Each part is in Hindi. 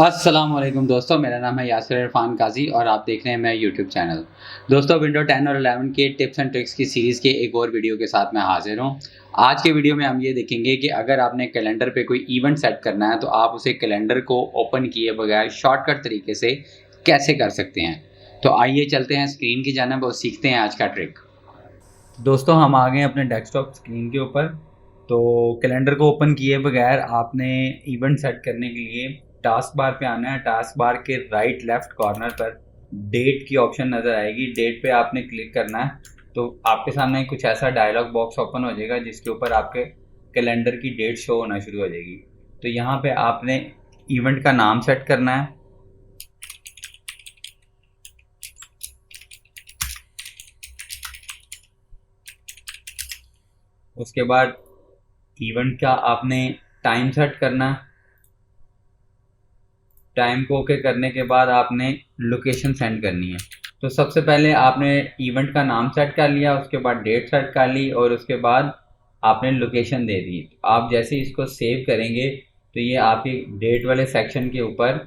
अस्सलामुअलैकुम दोस्तों, मेरा नाम है यासिर इरफान काजी और आप देख रहे हैं मेरा यूट्यूब चैनल। दोस्तों, विंडो 10 और 11 के टिप्स एंड ट्रिक्स की सीरीज़ के एक और वीडियो के साथ मैं हाजिर हूँ। आज के वीडियो में हम ये देखेंगे कि अगर आपने कैलेंडर पे कोई इवेंट सेट करना है तो आप उसे कैलेंडर को ओपन किए बगैर शॉर्टकट तरीके से कैसे कर सकते हैं। तो आइए चलते हैं स्क्रीन की जानिब और सीखते हैं आज का ट्रिक। दोस्तों, हम आ गए हैं अपने डेस्कटॉप स्क्रीन के ऊपर। तो कैलेंडर को ओपन किए बगैर आपने इवेंट सेट करने के लिए टास्क बार पे आना है। टास्क बार के राइट लेफ्ट कॉर्नर पर डेट की ऑप्शन नज़र आएगी। डेट पे आपने क्लिक करना है तो आपके सामने कुछ ऐसा डायलॉग बॉक्स ओपन हो जाएगा जिसके ऊपर आपके कैलेंडर की डेट शो होना शुरू हो जाएगी। तो यहाँ पे आपने इवेंट का नाम सेट करना है। उसके बाद इवेंट का आपने टाइम सेट करना है। टाइम को ओके करने के बाद आपने लोकेशन सेंड करनी है। तो सबसे पहले आपने इवेंट का नाम सेट कर लिया, उसके बाद डेट सेट कर ली और उसके बाद आपने लोकेशन दे दी। आप जैसे ही इसको सेव करेंगे तो ये आपके डेट वाले सेक्शन के ऊपर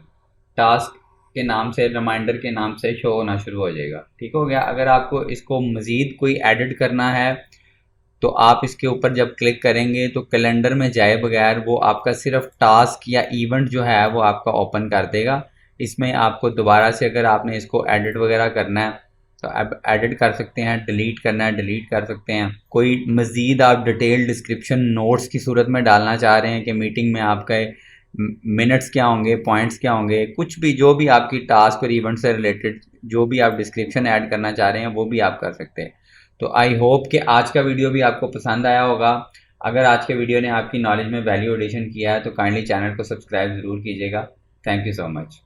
टास्क के नाम से, रिमाइंडर के नाम से शो होना शुरू हो जाएगा। ठीक हो गया। अगर आपको इसको मज़ीद कोई एडिट करना है तो आप इसके ऊपर जब क्लिक करेंगे तो कैलेंडर में जाए बगैर वो आपका सिर्फ टास्क या इवेंट जो है वो आपका ओपन कर देगा। इसमें आपको दोबारा से अगर आपने इसको एडिट वगैरह करना है तो आप एडिट कर सकते हैं, डिलीट करना है डिलीट कर सकते हैं। कोई मज़ीद आप डिटेल डिस्क्रिप्शन नोट्स की सूरत में डालना चाह रहे हैं कि मीटिंग में आपका मिनट्स क्या होंगे, पॉइंट्स क्या होंगे, कुछ भी जो भी आपकी टास्क और इवेंट से रिलेटेड जो भी आप डिस्क्रिप्शन ऐड करना चाह रहे हैं वो भी आप कर सकते हैं। तो आई होप कि आज का वीडियो भी आपको पसंद आया होगा। अगर आज के वीडियो ने आपकी नॉलेज में वैल्यू एडिशन किया है तो काइंडली चैनल को सब्सक्राइब ज़रूर कीजिएगा। Thank you so much.